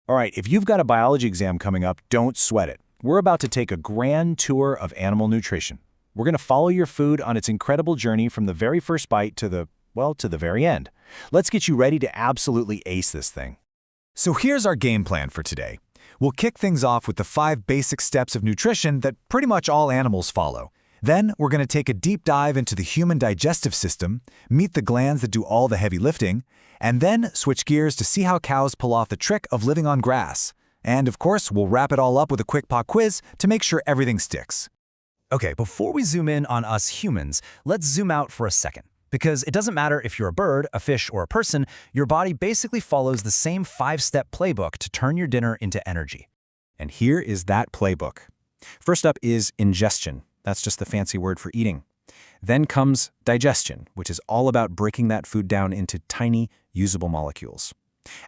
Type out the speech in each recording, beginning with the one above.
All right, if you've got a biology exam coming up, don't sweat it. We're about to take a grand tour of animal nutrition. We're going to follow your food on its incredible journey from the very first bite to the very end. Let's get you ready to absolutely ace this thing. So here's our game plan for today. We'll kick things off with the 5 basic steps of nutrition that pretty much all animals follow. Then we're going to take a deep dive into the human digestive system, meet the glands that do all the heavy lifting, and then switch gears to see how cows pull off the trick of living on grass. And of course, we'll wrap it all up with a quick pop quiz to make sure everything sticks. Okay, before we zoom in on us humans, let's zoom out for a second. Because it doesn't matter if you're a bird, a fish, or a person, your body basically follows the same 5-step playbook to turn your dinner into energy. And here is that playbook. First up is ingestion. That's just the fancy word for eating. Then comes digestion, which is all about breaking that food down into tiny, usable molecules.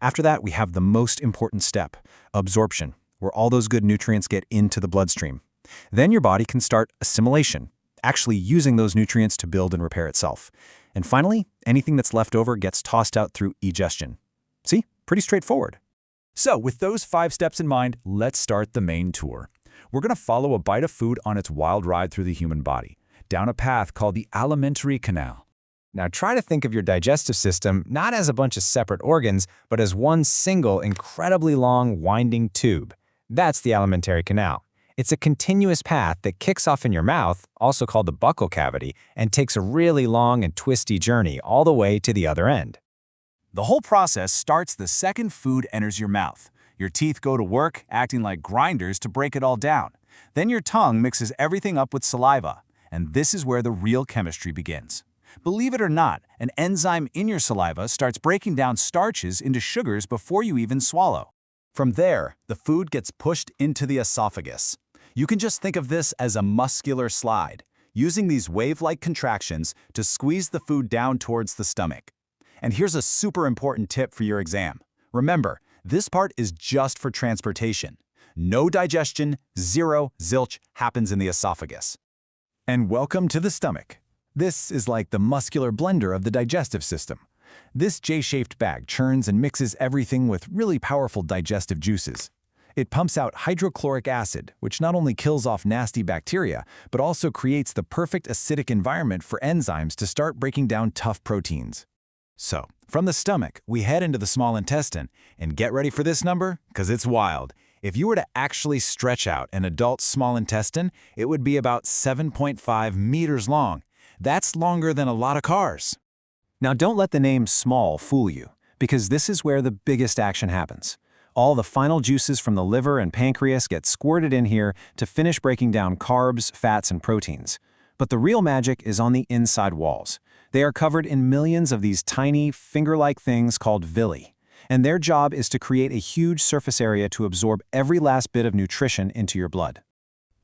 After that, we have the most important step, absorption, where all those good nutrients get into the bloodstream. Then your body can start assimilation, actually using those nutrients to build and repair itself. And finally, anything that's left over gets tossed out through egestion. See? Pretty straightforward. So with those 5 steps in mind, let's start the main tour. We're going to follow a bite of food on its wild ride through the human body, down a path called the alimentary canal. Now try to think of your digestive system not as a bunch of separate organs, but as one single, incredibly long, winding tube. That's the alimentary canal. It's a continuous path that kicks off in your mouth, also called the buccal cavity, and takes a really long and twisty journey all the way to the other end. The whole process starts the second food enters your mouth. Your teeth go to work, acting like grinders to break it all down. Then your tongue mixes everything up with saliva, and this is where the real chemistry begins. Believe it or not, an enzyme in your saliva starts breaking down starches into sugars before you even swallow. From there, the food gets pushed into the esophagus. You can just think of this as a muscular slide, using these wave-like contractions to squeeze the food down towards the stomach. And here's a super important tip for your exam. Remember, this part is just for transportation. No digestion, zero, zilch happens in the esophagus. And welcome to the stomach. This is like the muscular blender of the digestive system. This J-shaped bag churns and mixes everything with really powerful digestive juices. It pumps out hydrochloric acid, which not only kills off nasty bacteria, but also creates the perfect acidic environment for enzymes to start breaking down tough proteins. So, from the stomach, we head into the small intestine, and get ready for this number, because it's wild. If you were to actually stretch out an adult small intestine, it would be about 7.5 meters long. That's longer than a lot of cars. Now don't let the name small fool you, because this is where the biggest action happens. All the final juices from the liver and pancreas get squirted in here to finish breaking down carbs, fats, and proteins. But the real magic is on the inside walls. They are covered in millions of these tiny, finger-like things called villi, and their job is to create a huge surface area to absorb every last bit of nutrition into your blood.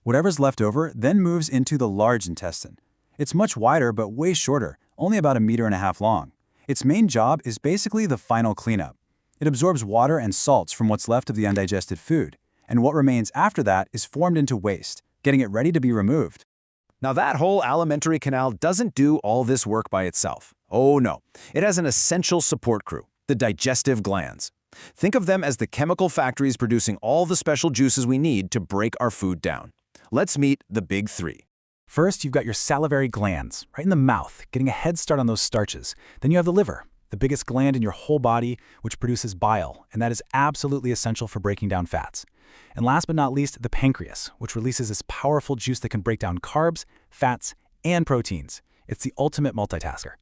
Whatever's left over then moves into the large intestine. It's much wider but way shorter, only about 1.5 meters long. Its main job is basically the final cleanup. It absorbs water and salts from what's left of the undigested food, and what remains after that is formed into waste, getting it ready to be removed. Now that whole alimentary canal doesn't do all this work by itself. Oh no, it has an essential support crew, the digestive glands. Think of them as the chemical factories producing all the special juices we need to break our food down. Let's meet the big 3. First, you've got your salivary glands, right in the mouth, getting a head start on those starches. Then you have the liver, the biggest gland in your whole body, which produces bile, and that is absolutely essential for breaking down fats. And last but not least, the pancreas, which releases this powerful juice that can break down carbs, fats, and proteins. It's the ultimate multitasker.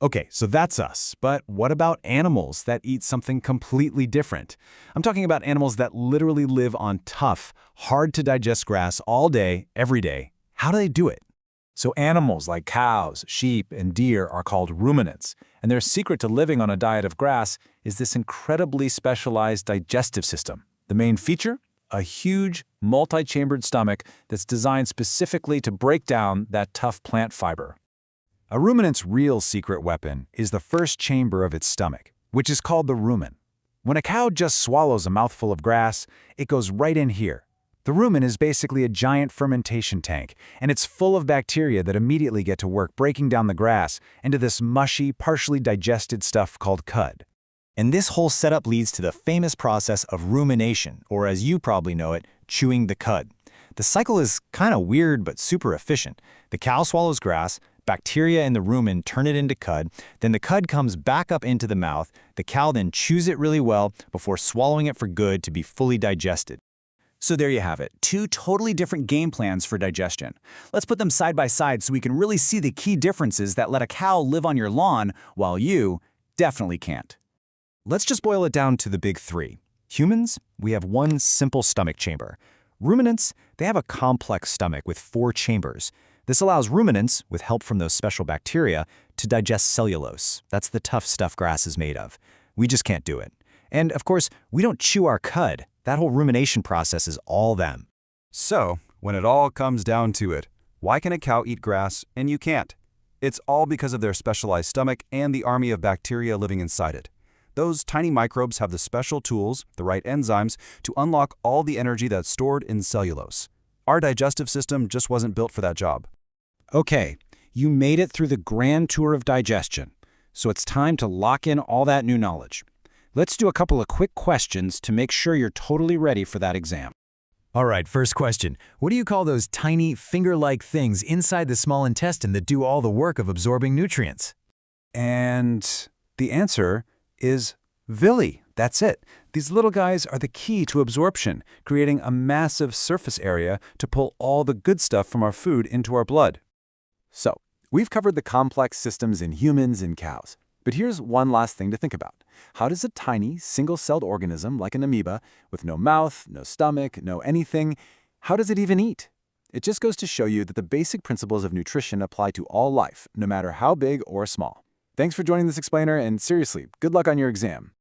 Okay, so that's us, but what about animals that eat something completely different? I'm talking about animals that literally live on tough, hard-to-digest grass all day, every day. How do they do it? So animals like cows, sheep, and deer are called ruminants, and their secret to living on a diet of grass is this incredibly specialized digestive system. The main feature? A huge, multi-chambered stomach that's designed specifically to break down that tough plant fiber. A ruminant's real secret weapon is the first chamber of its stomach, which is called the rumen. When a cow just swallows a mouthful of grass, it goes right in here. The rumen is basically a giant fermentation tank, and it's full of bacteria that immediately get to work breaking down the grass into this mushy, partially digested stuff called cud. And this whole setup leads to the famous process of rumination, or as you probably know it, chewing the cud. The cycle is kind of weird but super efficient. The cow swallows grass, bacteria in the rumen turn it into cud, then the cud comes back up into the mouth, the cow then chews it really well before swallowing it for good to be fully digested. So there you have it, 2 totally different game plans for digestion. Let's put them side by side so we can really see the key differences that let a cow live on your lawn while you definitely can't. Let's just boil it down to the big 3. Humans, we have one simple stomach chamber. Ruminants, they have a complex stomach with 4 chambers. This allows ruminants, with help from those special bacteria, to digest cellulose. That's the tough stuff grass is made of. We just can't do it. And of course, we don't chew our cud. That whole rumination process is all them. So, when it all comes down to it, why can a cow eat grass and you can't? It's all because of their specialized stomach and the army of bacteria living inside it. Those tiny microbes have the special tools, the right enzymes, to unlock all the energy that's stored in cellulose. Our digestive system just wasn't built for that job. Okay, you made it through the grand tour of digestion, so it's time to lock in all that new knowledge. Let's do a couple of quick questions to make sure you're totally ready for that exam. All right, first question. What do you call those tiny, finger-like things inside the small intestine that do all the work of absorbing nutrients? And the answer is villi. That's it. These little guys are the key to absorption, creating a massive surface area to pull all the good stuff from our food into our blood. So, we've covered the complex systems in humans and cows. But here's one last thing to think about. How does a tiny, single-celled organism like an amoeba, with no mouth, no stomach, no anything, how does it even eat? It just goes to show you that the basic principles of nutrition apply to all life, no matter how big or small. Thanks for joining this explainer, and seriously, good luck on your exam.